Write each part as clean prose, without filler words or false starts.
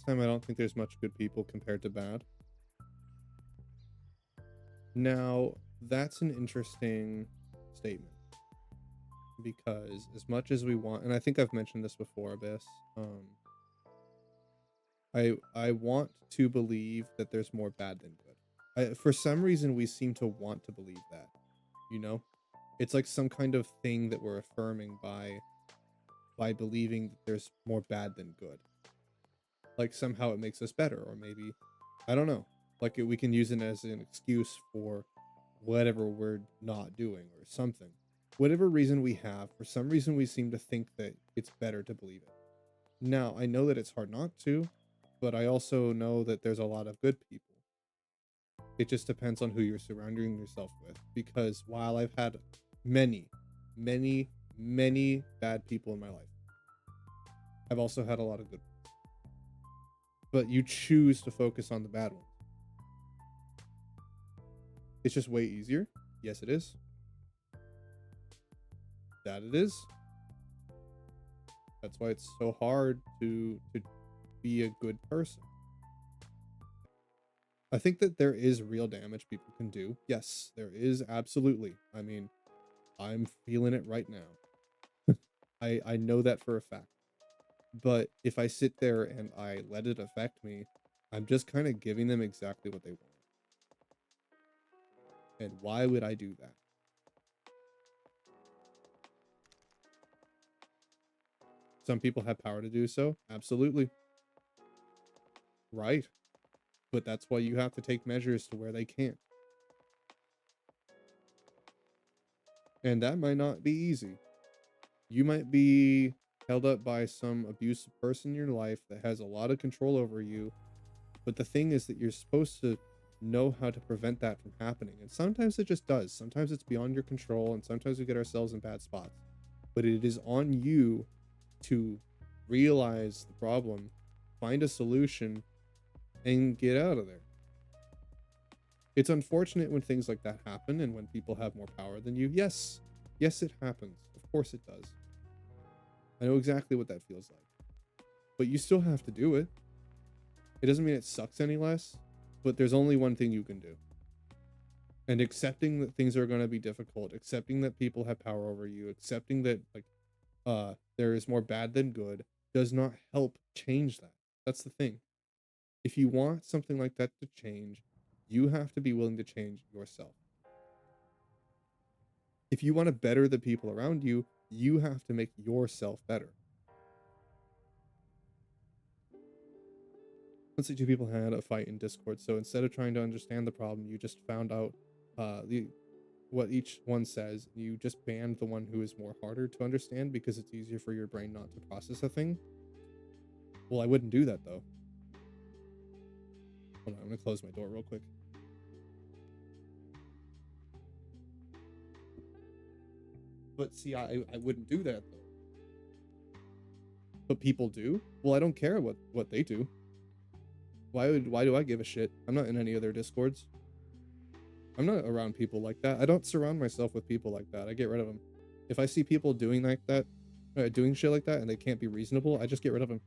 last time, I don't think there's much good people compared to bad. Now, that's an interesting statement because as much as we want, and I think I've mentioned this before, Abyss, I want to believe that there's more bad than good. For some reason, we seem to want to believe that, you know? It's like some kind of thing that we're affirming by believing that there's more bad than good. Like somehow it makes us better, or maybe I don't know. Like we can use it as an excuse for whatever we're not doing or something. Whatever reason we have, for some reason we seem to think that it's better to believe it. Now, I know that it's hard not to, but I also know that there's a lot of good people. It just depends on who you're surrounding yourself with. Because while I've had many, many, many bad people in my life, I've also had a lot of good. But you choose to focus on the bad ones. It's just way easier. Yes, it is. That it is. That's why it's so hard to be a good person. I think that there is real damage people can do. Yes, there is absolutely. I mean, I'm feeling it right now. I know that for a fact. But if I sit there and I let it affect me, I'm just kind of giving them exactly what they want. And why would I do that? Some people have power to do so. Absolutely. Right. But that's why you have to take measures to where they can't. And that might not be easy. You might be held up by some abusive person in your life that has a lot of control over you. But the thing is that you're supposed to know how to prevent that from happening. And sometimes it just does. Sometimes it's beyond your control, and sometimes we get ourselves in bad spots. But it is on you to realize the problem, find a solution, and get out of there. It's unfortunate when things like that happen and when people have more power than you. Yes, yes, it happens. Of course it does. I know exactly what that feels like. But you still have to do it. It doesn't mean it sucks any less, but there's only one thing you can do. And accepting that things are going to be difficult, accepting that people have power over you, accepting that there is more bad than good does not help change that. That's the thing. If you want something like that to change, you have to be willing to change yourself. If you want to better the people around you, you have to make yourself better. Let's say two people had a fight in Discord. So instead of trying to understand the problem, you just found out the what each one says. You just banned the one who is more harder to understand because it's easier for your brain not to process a thing. Well, I wouldn't do that though. Hold on, I'm gonna close my door real quick. But see, I wouldn't do that though. But people do. Well, I don't care what they do. Why do I give a shit? I'm not in any of their discords. I'm not around people like that. I don't surround myself with people like that. I get rid of them. If I see people doing like that, doing shit like that, and they can't be reasonable, I just get rid of them.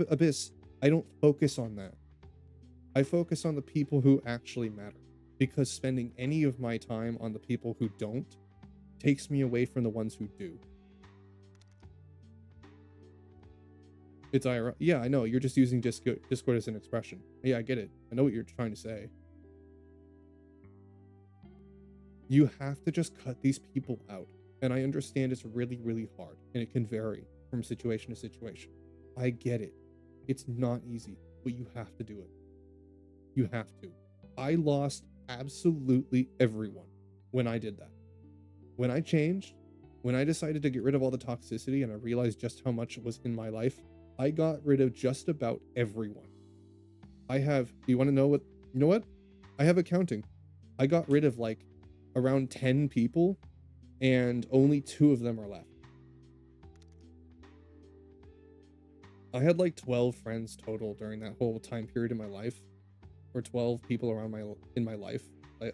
Abyss, I don't focus on that. I focus on the people who actually matter. Because spending any of my time on the people who don't takes me away from the ones who do. It's ironic. Yeah, I know. You're just using Discord as an expression. Yeah, I get it. I know what you're trying to say. You have to just cut these people out. And I understand it's really, really hard. And it can vary from situation to situation. I get it. It's not easy, but you have to do it. You have to. I lost absolutely everyone when I did that. When I changed, when I decided to get rid of all the toxicity and I realized just how much was in my life, I got rid of just about everyone. Do you want to know what, you know what? I have accounting. I got rid of like around 10 people and only 2 of them are left. I had like 12 friends total during that whole time period in my life, or 12 people around in my life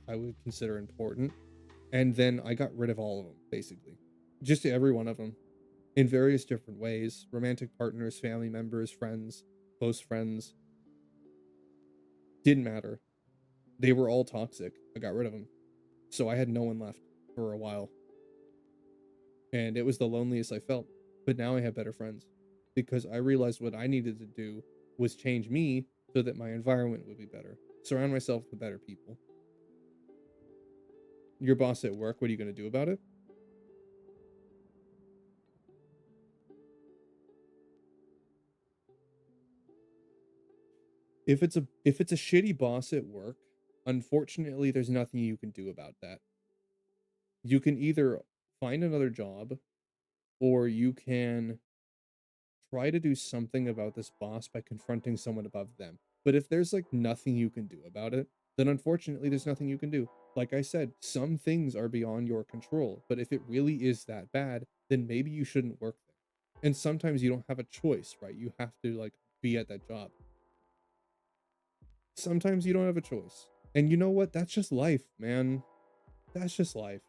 I would consider important. And then I got rid of all of them, basically. Just every one of them in various different ways. Romantic partners, family members, friends. close friends, didn't matter. They were all toxic. I got rid of them. So I had no one left for a while. And it was the loneliest I felt. But now I have better friends because I realized what I needed to do was change me so that my environment would be better. Surround myself with better people. Your boss at work, what are you going to do about it? If it's a shitty boss at work, unfortunately there's nothing you can do about that. You can either find another job or you can try to do something about this boss by confronting someone above them. But if there's like nothing you can do about it, then unfortunately there's nothing you can do. Like I said, some things are beyond your control, but if it really is that bad, then maybe you shouldn't work there. And sometimes you don't have a choice, right? You have to like be at that job. Sometimes you don't have a choice. And you know what? That's just life, man. That's just life.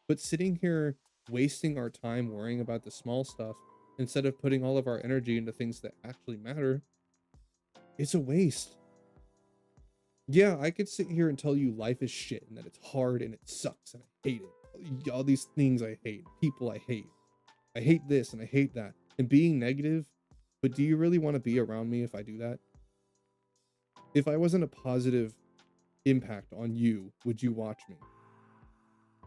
But sitting here wasting our time worrying about the small stuff instead of putting all of our energy into things that actually matter, it's a waste. Yeah, I could sit here and tell you life is shit and that it's hard and it sucks and I hate it. All these things I hate, people I hate. I hate this and I hate that. And being negative, but do you really want to be around me if I do that? If I wasn't a positive impact on you, would you watch me?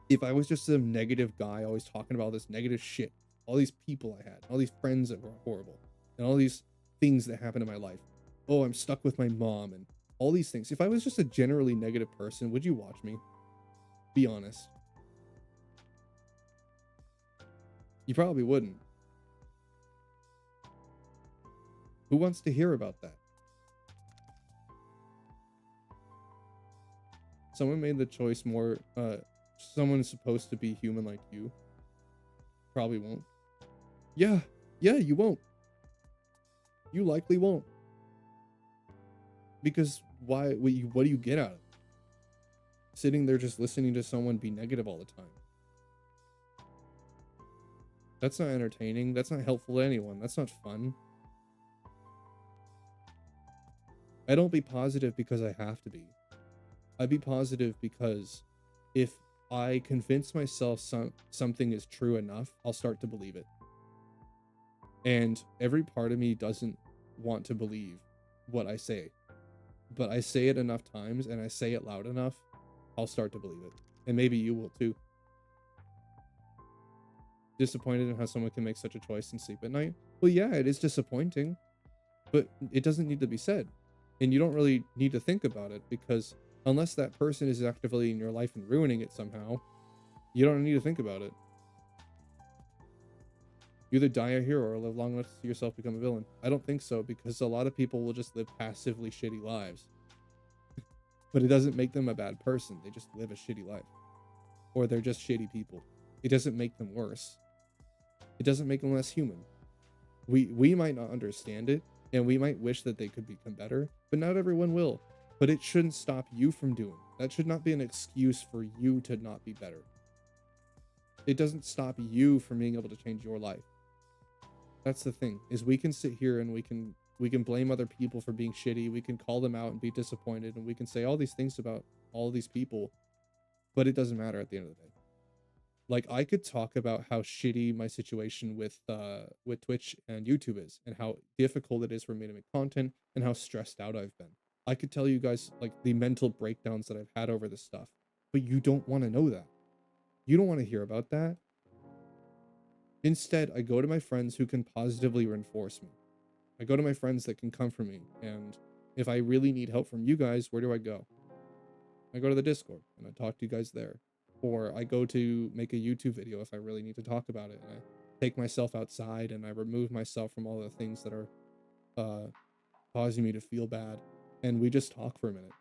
If I was just some negative guy always talking about this negative shit, all these people I had, all these friends that were horrible, and all these things that happened in my life. Oh, I'm stuck with my mom and all these things. If I was just a generally negative person, would you watch me? Be honest. You probably wouldn't. Who wants to hear about that? Someone made the choice more, someone's supposed to be human like you. Probably won't. Yeah, you won't. You likely won't. Because why? What do you get out of it? Sitting there just listening to someone be negative all the time. That's not entertaining. That's not helpful to anyone. That's not fun. I don't be positive because I have to be. I be positive because if I convince myself something is true enough, I'll start to believe it. And every part of me doesn't want to believe what I say. But I say it enough times and I say it loud enough, I'll start to believe it. And maybe you will too. Disappointed in how someone can make such a choice and sleep at night? Well, yeah, it is disappointing, but it doesn't need to be said. And you don't really need to think about it because unless that person is actively in your life and ruining it somehow, you don't need to think about it. You either die a hero or live long enough to see yourself become a villain. I don't think so because a lot of people will just live passively shitty lives. But it doesn't make them a bad person. They just live a shitty life. Or they're just shitty people. It doesn't make them worse. It doesn't make them less human. We might not understand it, and we might wish that they could become better, but not everyone will. But it shouldn't stop you from doing it. That should not be an excuse for you to not be better. It doesn't stop you from being able to change your life. That's the thing, is we can sit here and we can blame other people for being shitty. We can call them out and be disappointed, and we can say all these things about all these people, but it doesn't matter at the end of the day. Like, I could talk about how shitty my situation with Twitch and YouTube is, and how difficult it is for me to make content, and how stressed out I've been. I could tell you guys like the mental breakdowns that I've had over this stuff, but you don't want to know that. You don't want to hear about that. Instead, I go to my friends who can positively reinforce me. I go to my friends that can comfort me, and if I really need help from you guys, where do I go? I go to the Discord and I talk to you guys there. Or I go to make a YouTube video if I really need to talk about it, and I take myself outside and I remove myself from all the things that are causing me to feel bad, and we just talk for a minute.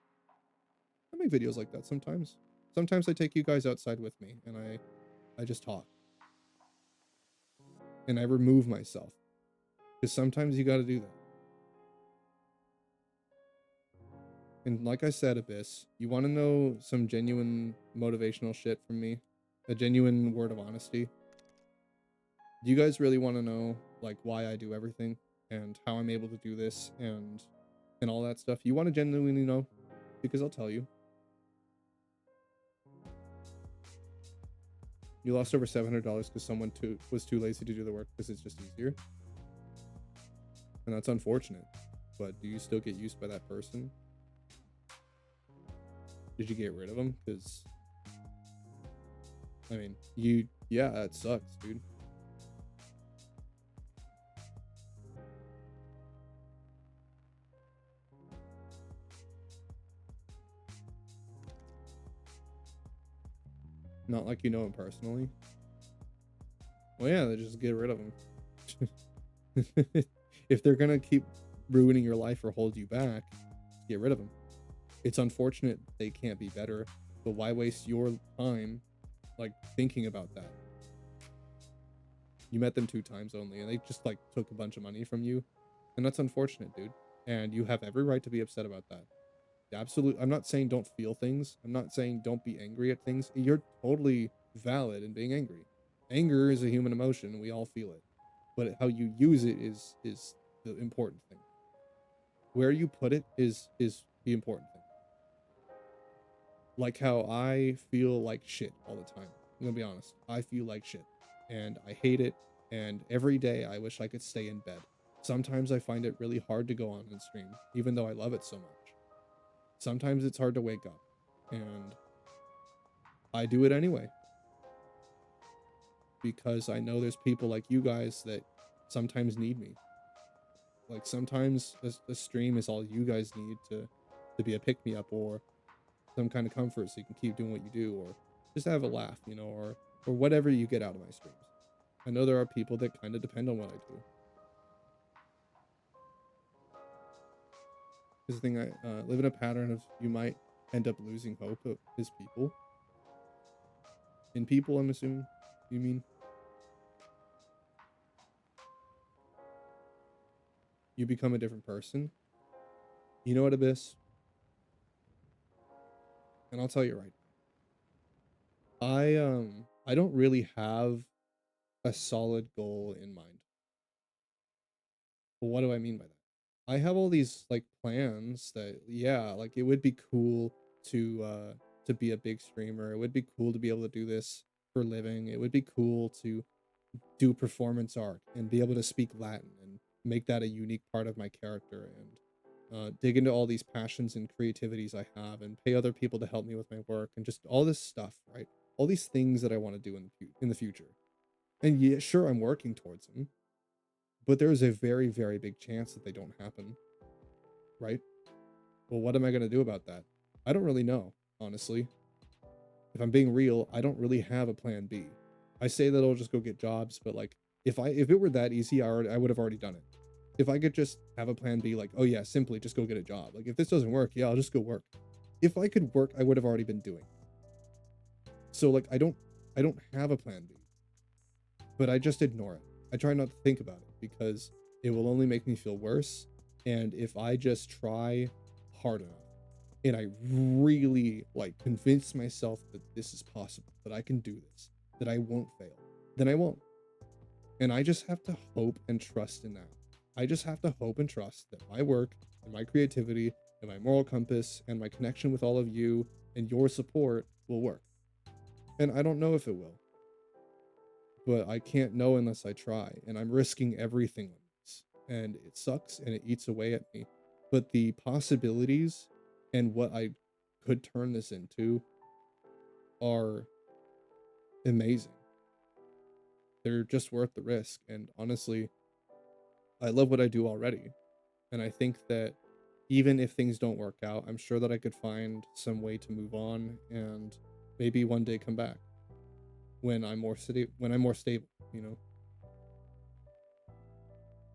I make videos like that sometimes. Sometimes I take you guys outside with me and I just talk. And I remove myself. Because sometimes you gotta do that. And like I said, Abyss, you want to know some genuine motivational shit from me? A genuine word of honesty? Do you guys really want to know, like, why I do everything? and how I'm able to do this and all that stuff, you want to genuinely know, because I'll tell you. You lost over $700 because someone was too lazy to do the work because it's just easier. And that's unfortunate. But do you still get used by that person? Did you get rid of them? Because, I mean, yeah, it sucks, dude. Not like you know him personally. Well, yeah, they just get rid of them. If they're gonna keep ruining your life or hold you back, get rid of them. It's unfortunate they can't be better, but why waste your time like thinking about that? You met them 2 times only and they just like took a bunch of money from you, and that's unfortunate, dude. And you have every right to be upset about that. Absolutely. I'm not saying don't feel things. I'm not saying don't be angry at things. You're totally valid in being angry. Anger is a human emotion and we all feel it. But how you use it is the important thing. Where you put it is the important thing. Like how I feel like shit all the time. I'm gonna be honest. I feel like shit. And I hate it. And every day I wish I could stay in bed. Sometimes I find it really hard to go on and stream, even though I love it so much. Sometimes it's hard to wake up, and I do it anyway because I know there's people like you guys that sometimes need me. Like sometimes a stream is all you guys need to be a pick me up or some kind of comfort so you can keep doing what you do, or just have a laugh, you know, or whatever you get out of my streams. I know there are people that kind of depend on what I do. This thing, I live in a pattern of you might end up losing hope of his people. In people, I'm assuming you mean. You become a different person. You know what, Abyss? And I'll tell you right. I don't really have a solid goal in mind. But what do I mean by that? I have all these like plans that, yeah, like it would be cool to be a big streamer. It would be cool to be able to do this for a living. It would be cool to do performance art and be able to speak Latin and make that a unique part of my character, and dig into all these passions and creativities I have and pay other people to help me with my work and just all this stuff, right? All these things that I want to do in the future. And yeah, sure, I'm working towards them, but there's a very, very big chance that they don't happen, right? Well, what am I going to do about that? I don't really know, honestly. If I'm being real, I don't really have a plan B. I say that I'll just go get jobs, but like if it were that easy, I would have already done it. If I could just have a plan B, like, oh yeah, simply just go get a job. Like if this doesn't work, yeah, I'll just go work. If I could work, I would have already been doing. So like I don't have a plan B. But I just ignore it. I try not to think about it because it will only make me feel worse. And if I just try hard enough and I really like convince myself that this is possible, that I can do this, that I won't fail, then I won't. And I just have to hope and trust in that. I just have to hope and trust that my work and my creativity and my moral compass and my connection with all of you and your support will work. And I don't know if it will, but I can't know unless I try. And I'm risking everything on this. And it sucks and it eats away at me. But the possibilities and what I could turn this into are amazing. They're just worth the risk. And honestly, I love what I do already. And I think that even if things don't work out, I'm sure that I could find some way to move on and maybe one day come back when I'm more stable, you know.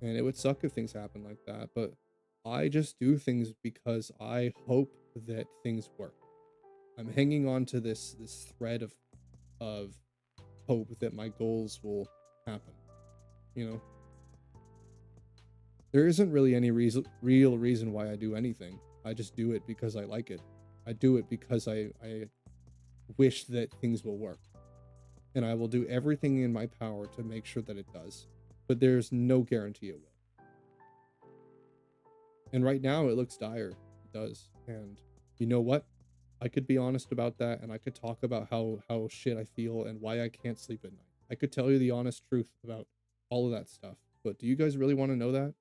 And it would suck if things happen like that, but I just do things because I hope that things work. I'm hanging on to this thread of hope that my goals will happen, you know. There isn't really any real reason why I do anything. I just do it because I like it. I do it because I wish that things will work. And I will do everything in my power to make sure that it does. But there's no guarantee it will. And right now it looks dire. It does. And you know what? I could be honest about that, and I could talk about how shit I feel and why I can't sleep at night. I could tell you the honest truth about all of that stuff. But do you guys really want to know that?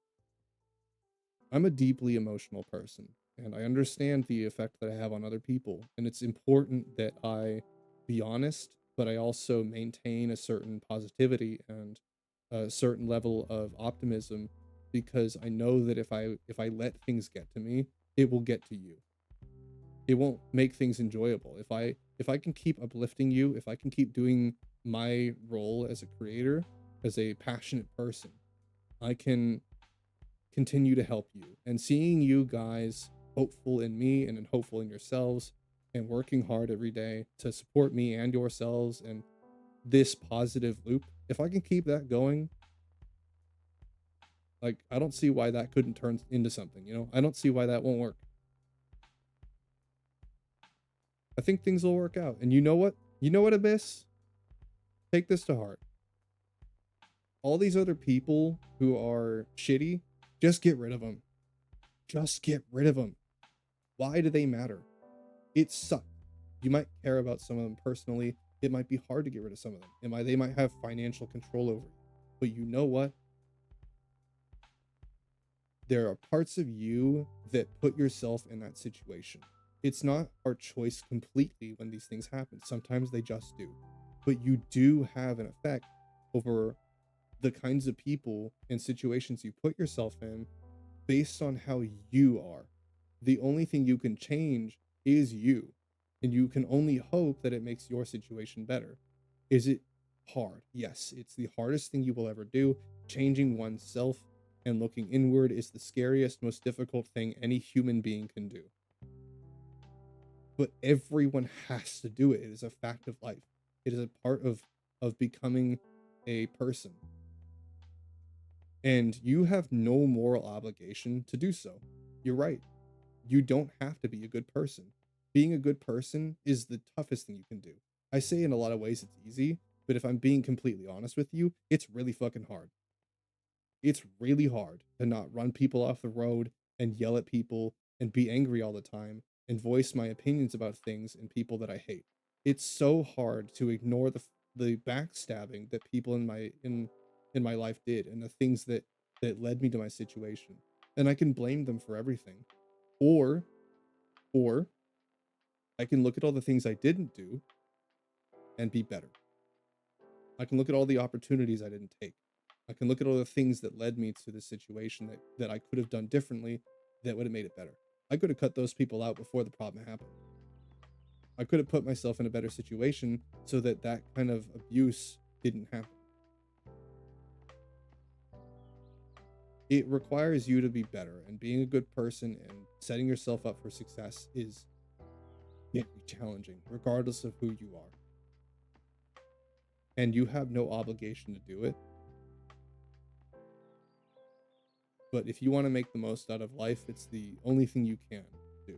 I'm a deeply emotional person, and I understand the effect that I have on other people, and it's important that I be honest, but I also maintain a certain positivity and a certain level of optimism, because I know that if I let things get to me, it will get to you. It won't make things enjoyable. If I can keep uplifting you, if I can keep doing my role as a creator, as a passionate person, I can continue to help you. And seeing you guys hopeful in me and hopeful in yourselves and working hard every day to support me and yourselves and this positive loop, if I can keep that going, like, I don't see why that couldn't turn into something, you know? I don't see why that won't work. I think things will work out. And you know what? You know what, Abyss? Take this to heart. All these other people who are shitty, just get rid of them. Just get rid of them. Why do they matter? It sucks. You might care about some of them personally. It might be hard to get rid of some of them. They might have financial control over you. But you know what? There are parts of you that put yourself in that situation. It's not our choice completely when these things happen. Sometimes they just do. But you do have an effect over the kinds of people and situations you put yourself in based on how you are. The only thing you can change is you. And you can only hope that it makes your situation better. Is it hard? Yes, it's the hardest thing you will ever do. Changing oneself and looking inward is the scariest, most difficult thing any human being can do. But everyone has to do it. It is a fact of life. It is a part of becoming a person. And you have no moral obligation to do so. You're right. You don't have to be a good person. Being a good person is the toughest thing you can do. I say in a lot of ways it's easy, but if I'm being completely honest with you, it's really fucking hard. It's really hard to not run people off the road and yell at people and be angry all the time and voice my opinions about things and people that I hate. It's so hard to ignore the backstabbing that people in my life did and the things that led me to my situation. And I can blame them for everything. Or or I can look at all the things I didn't do and be better. I can look at all the opportunities I didn't take. I can look at all the things that led me to the situation that I could have done differently that would have made it better. I could have cut those people out before the problem happened. I could have put myself in a better situation so that that kind of abuse didn't happen. It requires you to be better, and being a good person and setting yourself up for success is very challenging, regardless of who you are. And you have no obligation to do it. But if you want to make the most out of life, it's the only thing you can do.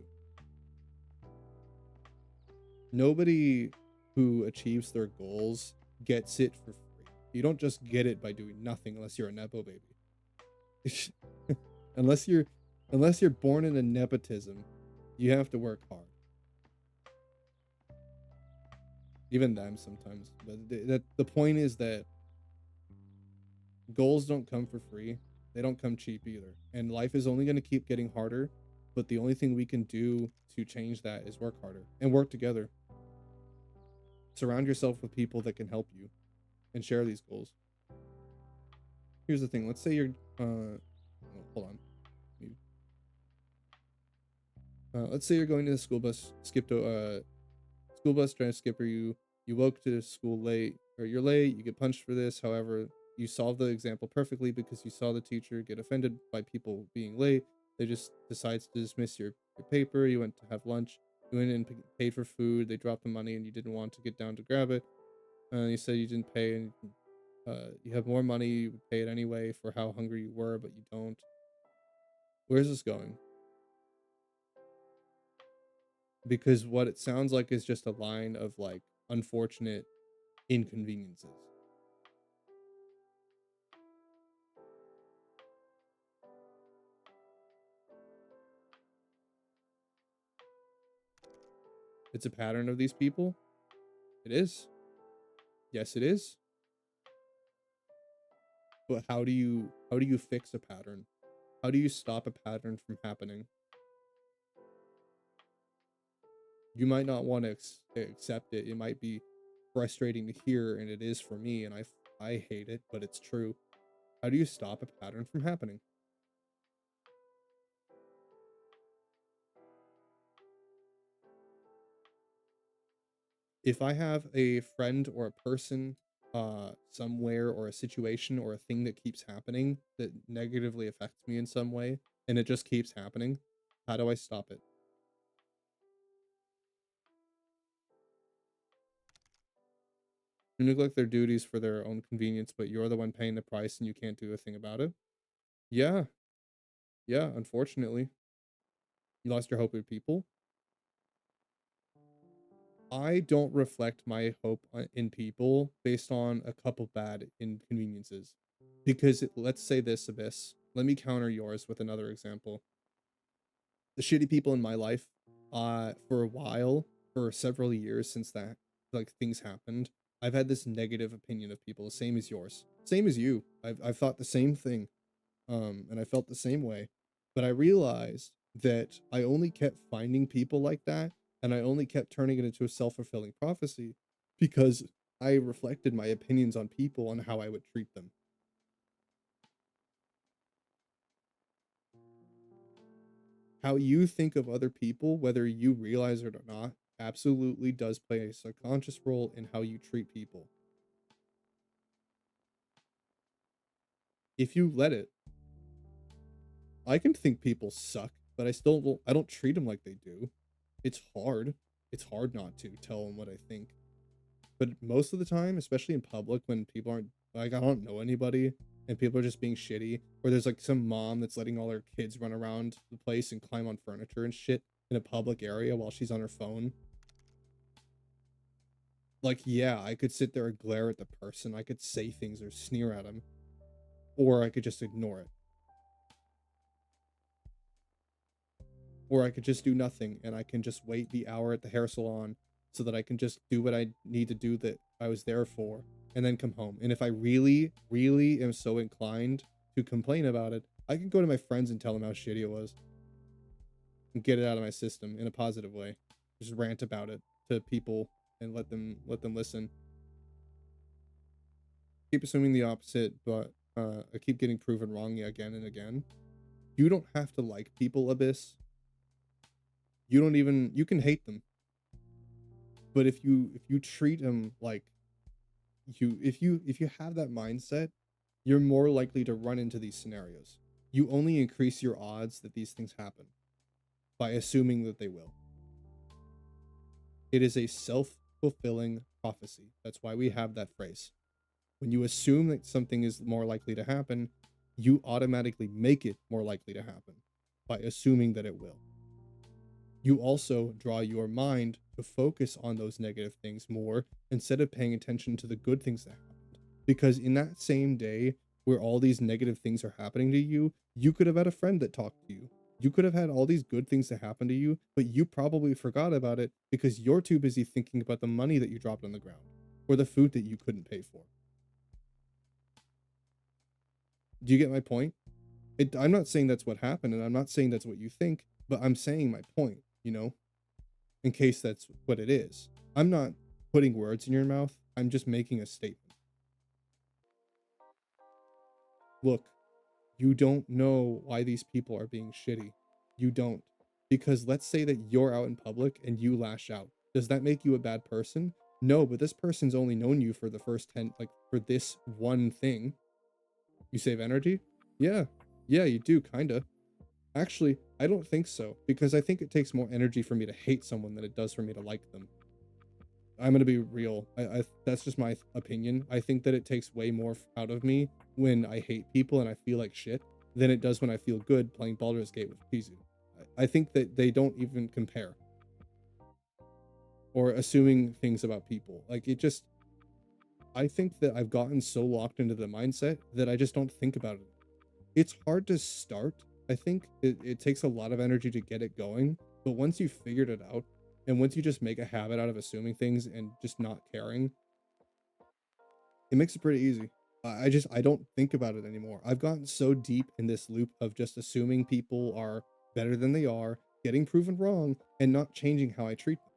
Nobody who achieves their goals gets it for free. You don't just get it by doing nothing unless you're a nepo baby. unless you're born into nepotism, you have to work hard. Even them sometimes. But the point is that goals don't come for free. They don't come cheap either. And life is only going to keep getting harder. But the only thing we can do to change that is work harder and work together. Surround yourself with people that can help you and share these goals. Here's the thing. Let's say you're, hold on. Let's say you're going to the school bus, school bus trying to skip, or you woke to school late, or you're late, you get punched for this. However, you solve the example perfectly because you saw the teacher get offended by people being late. They just decides to dismiss your paper. You went to have lunch. You went and paid for food. They dropped the money and you didn't want to get down to grab it. You said you didn't pay, and you have more money. You would pay it anyway for how hungry you were, but you don't. Where's this going? Because what it sounds like is just a line of like unfortunate inconveniences. It's a pattern of these people. It is. Yes, it is. But how do you fix a pattern? How do you stop a pattern from happening? You might not want to accept it. It might be frustrating to hear, and it is for me, and I hate it, but it's true. How do you stop a pattern from happening? If I have a friend or a person somewhere, or a situation or a thing that keeps happening that negatively affects me in some way, and it just keeps happening, how do I stop it? You neglect their duties for their own convenience, but you're the one paying the price and you can't do a thing about it. Yeah, yeah, unfortunately. You lost your hope in people. I don't reflect my hope in people based on a couple bad inconveniences. Because let's say this, Abyss. Let me counter yours with another example. The shitty people in my life, for a while, for several years since that, like, things happened, I've had this negative opinion of people, the same as yours. Same as you. I've thought the same thing. And I felt the same way. But I realized that I only kept finding people like that, and I only kept turning it into a self-fulfilling prophecy because I reflected my opinions on people and how I would treat them. How you think of other people, whether you realize it or not, absolutely does play a subconscious role in how you treat people. If you let it, I can think people suck, but I don't treat them like they do. It's hard. It's hard not to tell them what I think. But most of the time, especially in public, when people aren't, like, I don't know anybody and people are just being shitty, or there's like some mom that's letting all her kids run around the place and climb on furniture and shit in a public area while she's on her phone. Like, yeah, I could sit there and glare at the person. I could say things or sneer at them, or I could just ignore it, or I could just do nothing and I can just wait the hour at the hair salon so that I can just do what I need to do that I was there for, and then come home. And if I really, really am so inclined to complain about it, I can go to my friends and tell them how shitty it was and get it out of my system in a positive way. Just rant about it to people and let them listen. Keep assuming the opposite, but I keep getting proven wrong again and again. You don't have to like people, Abyss. You can hate them, but if you treat them like if you have that mindset, you're more likely to run into these scenarios. You only increase your odds that these things happen by assuming that they will. It is a self-fulfilling prophecy. That's why we have that phrase. When you assume that something is more likely to happen, you automatically make it more likely to happen by assuming that it will. You also draw your mind to focus on those negative things more instead of paying attention to the good things that happened. Because in that same day where all these negative things are happening to you, you could have had a friend that talked to you. You could have had all these good things that happen to you, but you probably forgot about it because you're too busy thinking about the money that you dropped on the ground or the food that you couldn't pay for. Do you get my point? I'm not saying that's what happened, and I'm not saying that's what you think, but I'm saying my point, in case that's what it is. I'm not putting words in your mouth. I'm just making a statement. Look, you don't know why these people are being shitty. You don't. Because let's say that you're out in public and you lash out. Does that make you a bad person? No, but this person's only known you for the first 10, like, for this one thing. You save energy? Yeah. Yeah, you do, kinda. Actually, I don't think so, because I think it takes more energy for me to hate someone than it does for me to like them. I'm gonna be real. I That's just my opinion. I think that it takes way more out of me when I hate people and I feel like shit than it does when I feel good playing Baldur's Gate with Kizu. I think that they don't even compare, or assuming things about people. Like, it just, I think that I've gotten so locked into the mindset that I just don't think about it. It's hard to start. I think it takes a lot of energy to get it going, but once you've figured it out, And once you just make a habit out of assuming things and just not caring, it makes it pretty easy. I don't think about it anymore. I've gotten so deep in this loop of just assuming people are better than they are, getting proven wrong, and not changing how I treat them.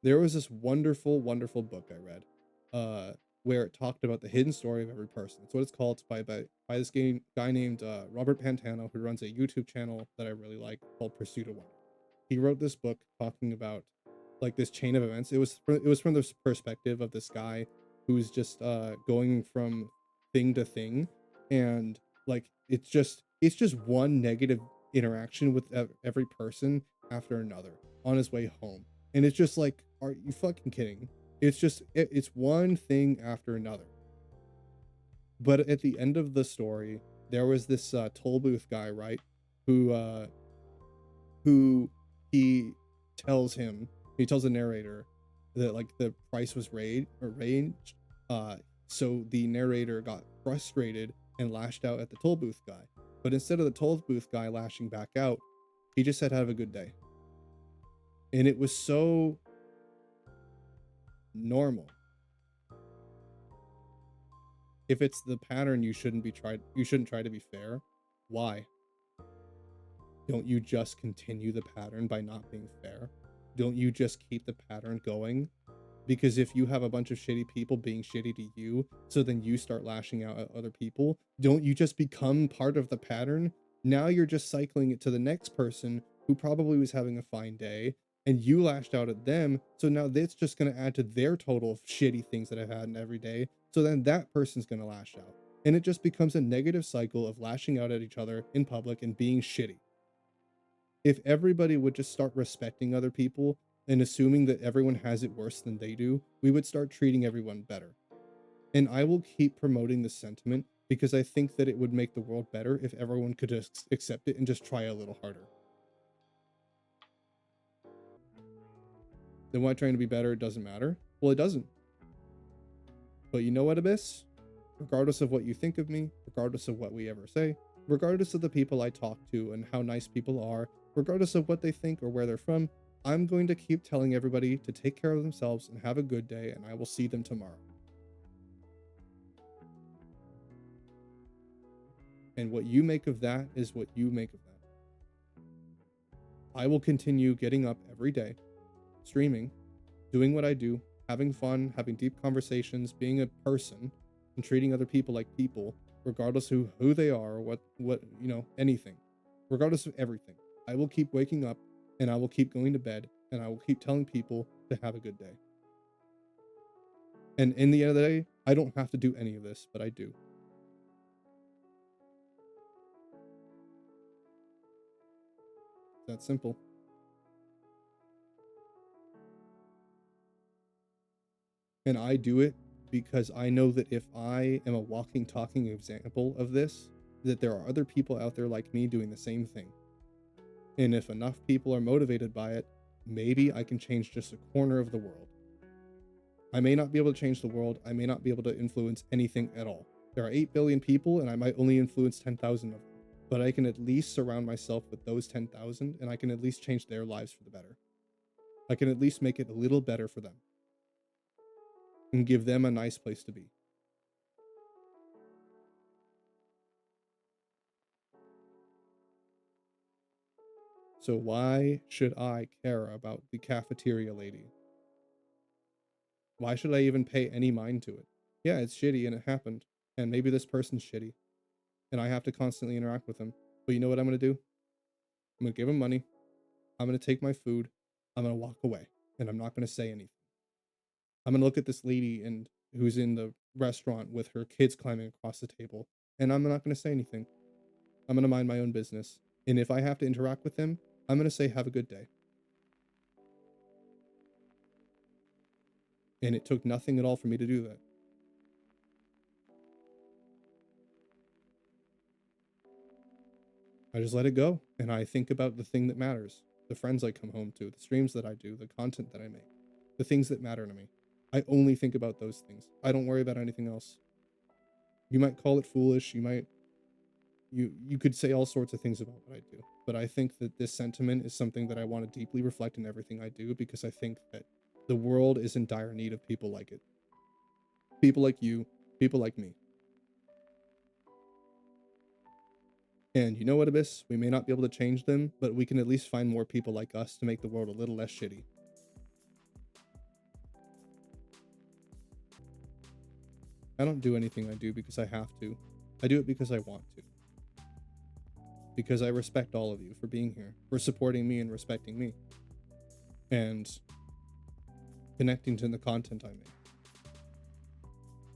There was this wonderful, wonderful book I read, where it talked about the hidden story of every person. That's what it's called. It's by this guy named Robert Pantano, who runs a YouTube channel that I really like called Pursuit of Wonder. He wrote this book talking about like this chain of events. It was from the perspective of this guy who's just going from thing to thing, and like it's just one negative interaction with every person after another on his way home, and it's just like, are you fucking kidding? It's just it's one thing after another. But at the end of the story, there was this toll booth guy, right? Who who he tells him he tells the narrator that like the price was arranged, uh so the narrator got frustrated and lashed out at the toll booth guy, but instead of the toll booth guy lashing back out, he just said have a good day. And it was so normal. If it's the pattern, you shouldn't try to be fair. Why don't you just continue the pattern by not being fair? Don't you just keep the pattern going? Because if you have a bunch of shitty people being shitty to you, so then you start lashing out at other people, don't you just become part of the pattern? Now you're just cycling it to the next person who probably was having a fine day, and you lashed out at them. So now that's just going to add to their total of shitty things that I've had in every day. So then that person's going to lash out. And it just becomes a negative cycle of lashing out at each other in public and being shitty. If everybody would just start respecting other people and assuming that everyone has it worse than they do, we would start treating everyone better. And I will keep promoting this sentiment because I think that it would make the world better if everyone could just accept it and just try a little harder. Then why trying to be better doesn't matter? Well, it doesn't. But you know what, Abyss? Regardless of what you think of me, regardless of what we ever say, regardless of the people I talk to and how nice people are, regardless of what they think or where they're from, I'm going to keep telling everybody to take care of themselves and have a good day, and I will see them tomorrow. And what you make of that is what you make of that. I will continue getting up every day, streaming, doing what I do, having fun, having deep conversations, being a person, and treating other people like people, regardless of who they are or what anything, regardless of everything. I will keep waking up, and I will keep going to bed, and I will keep telling people to have a good day. And in the end of the day, I don't have to do any of this, but I do. That's simple. And I do it because I know that if I am a walking, talking example of this, that there are other people out there like me doing the same thing. And if enough people are motivated by it, maybe I can change just a corner of the world. I may not be able to change the world. I may not be able to influence anything at all. There are 8 billion people, and I might only influence 10,000 of them. But I can at least surround myself with those 10,000, and I can at least change their lives for the better. I can at least make it a little better for them and give them a nice place to be. So why should I care about the cafeteria lady? Why should I even pay any mind to it? Yeah, it's shitty and it happened. And maybe this person's shitty. And I have to constantly interact with them. But you know what I'm going to do? I'm going to give them money. I'm going to take my food. I'm going to walk away. And I'm not going to say anything. I'm going to look at this lady and who's in the restaurant with her kids climbing across the table. And I'm not going to say anything. I'm going to mind my own business. And if I have to interact with them, I'm going to say, have a good day. And it took nothing at all for me to do that. I just let it go, and I think about the thing that matters, the friends I come home to, the streams that I do, the content that I make, the things that matter to me. I only think about those things. I don't worry about anything else. You might call it foolish, you might you could say all sorts of things about what I do, but I think that this sentiment is something that I want to deeply reflect in everything I do, because I think that the world is in dire need of people like it. People like you, people like me. And you know what, Abyss? We may not be able to change them, but we can at least find more people like us to make the world a little less shitty. I don't do anything I do because I have to. I do it because I want to. Because I respect all of you for being here, for supporting me and respecting me, and connecting to the content I make.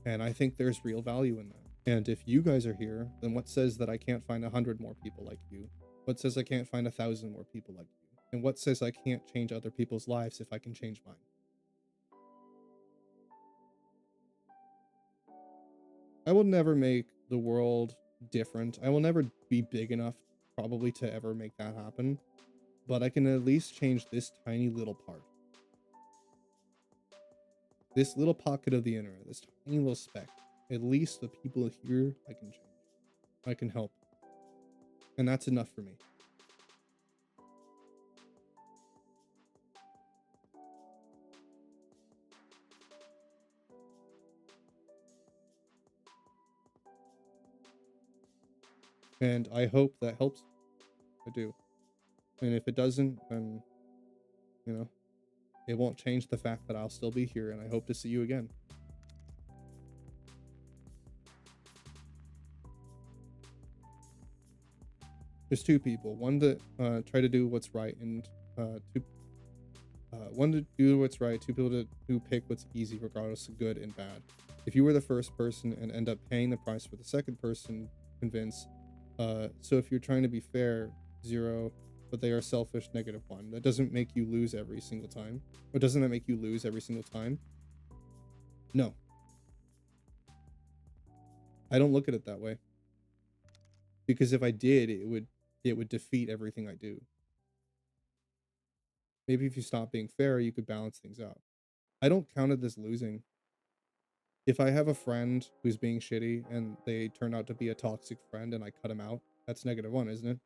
And I think there's real value in that. And if you guys are here, then what says that I can't find 100 more people like you? What says I can't find 1,000 more people like you? And what says I can't change other people's lives if I can change mine? I will never make the world different. I will never be big enough probably to ever make that happen, but I can at least change this tiny little part. This little pocket of the internet, this tiny little speck. At least the people here I can change. I can help. And that's enough for me. And I hope that helps. I do. And if it doesn't, then, you know, it won't change the fact that I'll still be here, and I hope to see you again. There's two people. One that try to do what's right, and one to do what's right. Two people who pick what's easy, regardless of good and bad. If you were the first person and end up paying the price for the second person, convince. So if you're trying to be fair, 0, but they are selfish, -1. That doesn't make you lose every single time. Or doesn't that make you lose every single time? No. I don't look at it that way. Because if I did, it would defeat everything I do. Maybe if you stop being fair, you could balance things out. I don't count it as losing. If I have a friend who's being shitty and they turn out to be a toxic friend and I cut him out, that's -1, isn't it?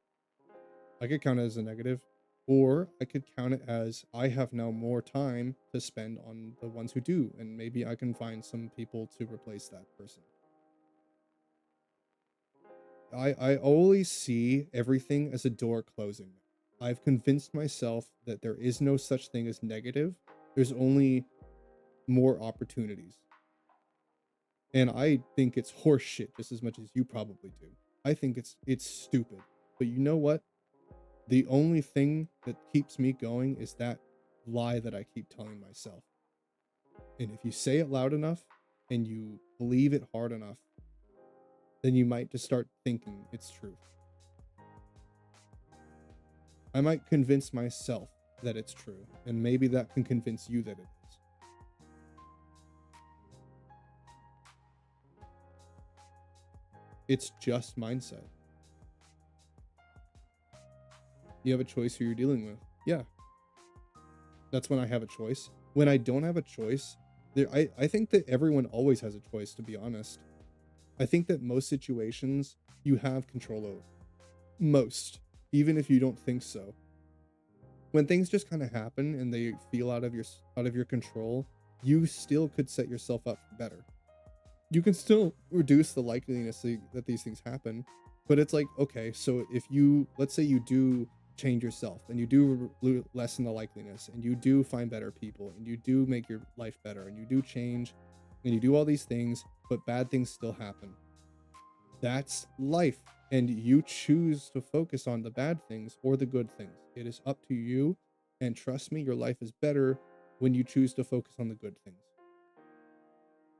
I could count it as a negative. Or I could count it as I have now more time to spend on the ones who do, and maybe I can find some people to replace that person. I always see everything as a door closing. I've convinced myself that there is no such thing as negative. There's only more opportunities. And I think it's horseshit just as much as you probably do. I think it's stupid. But you know what? The only thing that keeps me going is that lie that I keep telling myself. And if you say it loud enough and you believe it hard enough, then you might just start thinking it's truth. I might convince myself that it's true, and maybe that can convince you that it is. It's just mindset. You have a choice who you're dealing with. Yeah. That's when I have a choice. When I don't have a choice, I think that everyone always has a choice, to be honest. I think that most situations you have control over. Most. Even if you don't think so. When things just kind of happen and they feel out of your control, you still could set yourself up for better. You can still reduce the likeliness that these things happen, but it's like, okay, so if let's say you do change yourself and you do lessen the likeliness and you do find better people and you do make your life better and you do change and you do all these things, but bad things still happen. That's life. And you choose to focus on the bad things or the good things. It is up to you. And trust me, your life is better when you choose to focus on the good things.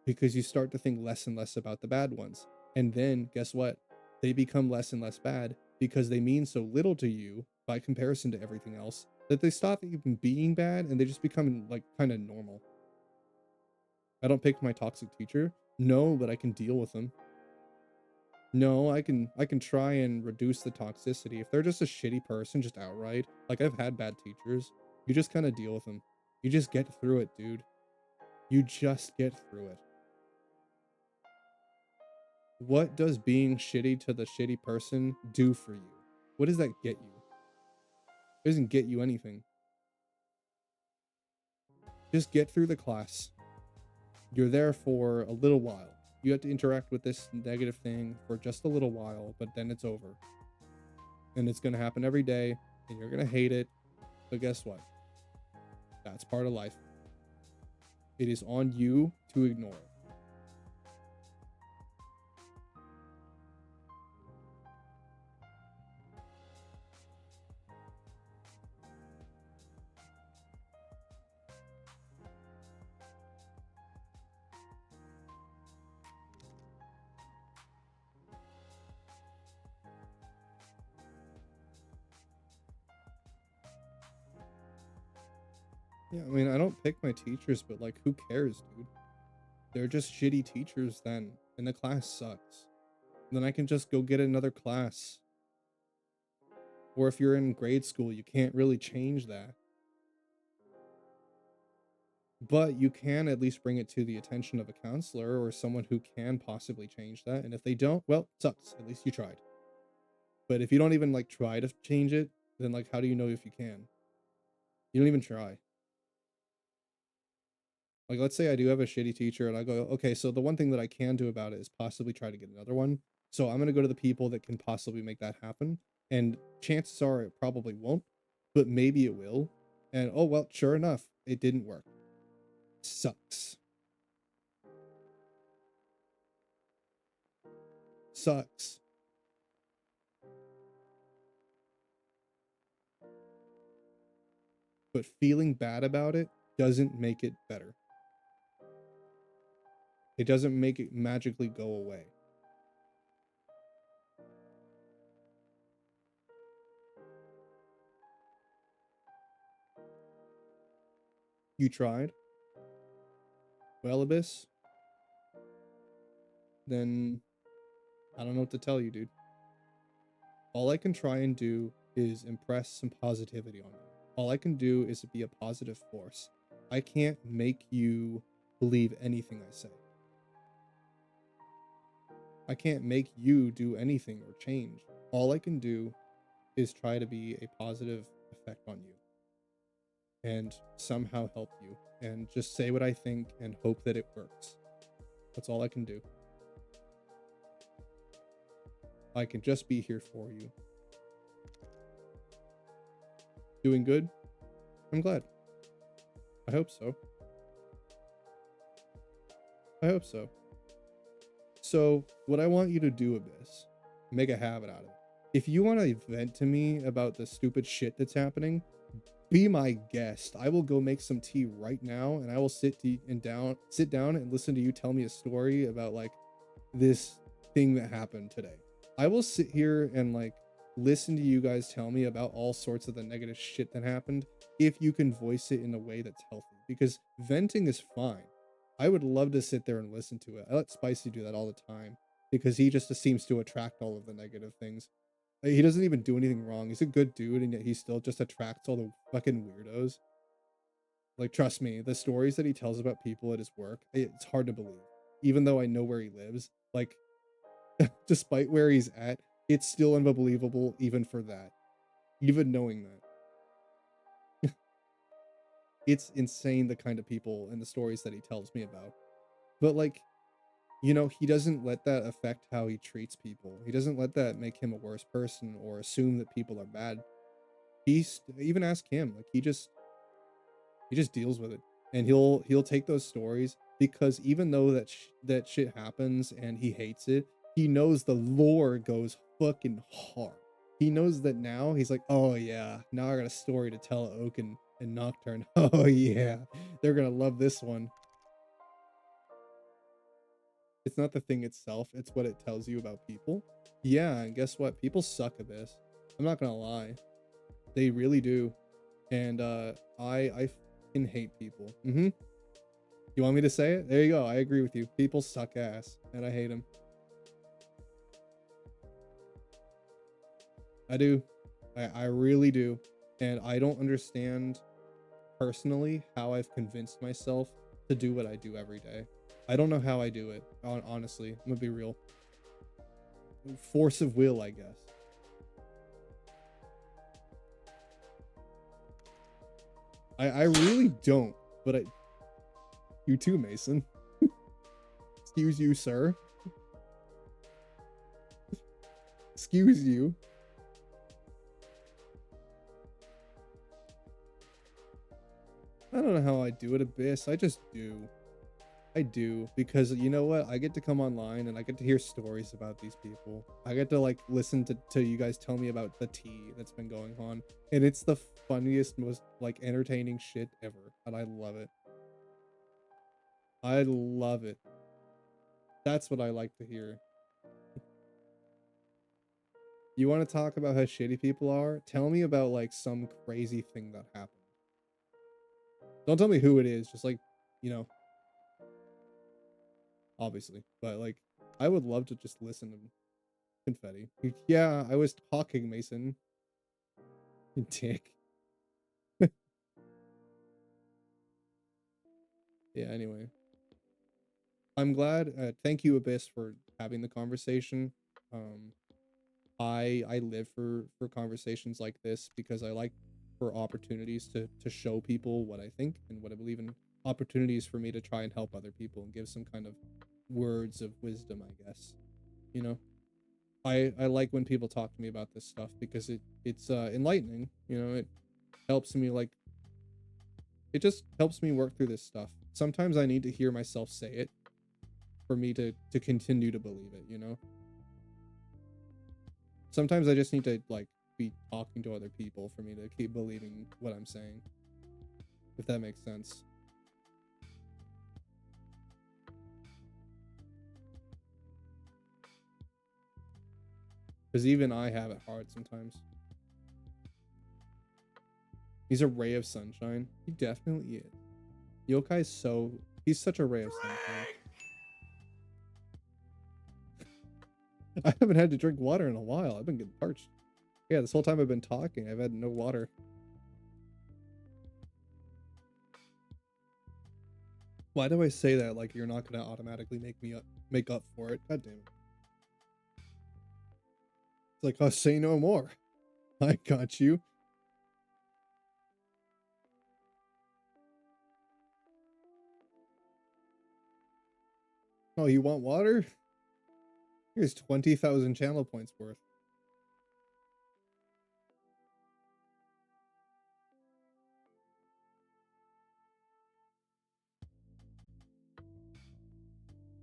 Because you start to think less and less about the bad ones. And then guess what? They become less and less bad because they mean so little to you by comparison to everything else that they stop even being bad and they just become like kind of normal. I don't pick my toxic teacher. No, but I can deal with them. No, I can try and reduce the toxicity. If they're just a shitty person, just outright, like I've had bad teachers, you just kind of deal with them. You just get through it, dude. You just get through it. What does being shitty to the shitty person do for you? What does that get you? It doesn't get you anything. Just get through the class. You're there for a little while. You have to interact with this negative thing for just a little while, but then it's over. And it's going to happen every day, and you're going to hate it. But guess what? That's part of life. It is on you to ignore it. Yeah, I mean, I don't pick my teachers, but like, who cares, dude? They're just shitty teachers then, and the class sucks. Then I can just go get another class. Or if you're in grade school, you can't really change that. But you can at least bring it to the attention of a counselor or someone who can possibly change that. And if they don't, well, sucks. At least you tried. But if you don't even like try to change it, then like, how do you know if you can? You don't even try. Like, let's say I do have a shitty teacher and I go, okay, so the one thing that I can do about it is possibly try to get another one. So I'm going to go to the people that can possibly make that happen. And chances are it probably won't, but maybe it will. And oh, well, sure enough, it didn't work. Sucks. Sucks. But feeling bad about it doesn't make it better. It doesn't make it magically go away. You tried? Well, Abyss? Then I don't know what to tell you, dude. All I can try and do is impress some positivity on you. All I can do is be a positive force. I can't make you believe anything I say. I can't make you do anything or change. All I can do is try to be a positive effect on you and somehow help you and just say what I think and hope that it works. That's all I can do. I can just be here for you. Doing good? I'm glad. I hope so. I hope so. So, what I want you to do, Abyss, make a habit out of it. If you want to vent to me about the stupid shit that's happening, be my guest. I will go make some tea right now, and I will sit down and listen to you tell me a story about like this thing that happened today. I will sit here and like listen to you guys tell me about all sorts of the negative shit that happened if you can voice it in a way that's healthy, because venting is fine. I would love to sit there and listen to it. I let Spicy do that all the time because he just seems to attract all of the negative things. Like, he doesn't even do anything wrong. He's a good dude, and yet he still just attracts all the fucking weirdos. Like, trust me, the stories that he tells about people at his work, it's hard to believe. Even though I know where he lives, like, despite where he's at, it's still unbelievable even for that. Even knowing that. It's insane the kind of people and the stories that he tells me about. But like, you know, he doesn't let that affect how he treats people. He doesn't let that make him a worse person or assume that people are bad. He's even ask him, like he just deals with it. And he'll take those stories because even though that shit happens and he hates it, he knows the lore goes fucking hard. He knows that now he's like, oh yeah, now I got a story to tell Oak and Nocturne. Oh yeah, they're gonna love this one. It's not the thing itself, it's what it tells you about people. Yeah, and guess what? People suck at this. I'm not gonna lie. They really do. And I fucking hate people. You want me to say it? There you go. I agree with you. People suck ass, and I hate them. I do. I really do. And I don't understand personally how I've convinced myself to do what I do every day. I don't know how I do it. Honestly, I'm gonna be real. force of will, I guess. I really don't, but you too, Mason. Excuse you, sir. Excuse you. I don't know how I do it, Abyss. I just do. I do, because you know what? I get to come online and I get to hear stories about these people. I get to like listen to you guys tell me about the tea that's been going on. And it's the funniest, most like entertaining shit ever. And I love it. I love it. That's what I like to hear. You want to talk about how shitty people are? Tell me about like some crazy thing that happened. Don't tell me who it is, just like, you know, obviously. But like, I would love to just listen to confetti. Yeah, I was talking, Mason. You dick. Yeah, anyway. I'm glad. Thank you, Abyss, for having the conversation. Um, I live for conversations like this because I like for opportunities to show people what I think and what I believe in. Opportunities for me to try and help other people and give some kind of words of wisdom, I guess. You know, I like when people talk to me about this stuff because it's enlightening. You know, it helps me like it just helps me work through this stuff. Sometimes I need to hear myself say it for me to continue to believe it, you know? Sometimes I just need to like be talking to other people for me to keep believing what I'm saying. If that makes sense. Because even I have it hard sometimes. He's a ray of sunshine. He definitely is. Yokai's he's such a ray of sunshine. I haven't had to drink water in a while. I've been getting parched. Yeah, this whole time I've been talking, I've had no water. Why do I say that like you're not gonna automatically make up for it? God damn it. It's like, oh, say no more. I got you. Oh, you want water? Here's 20,000 channel points worth.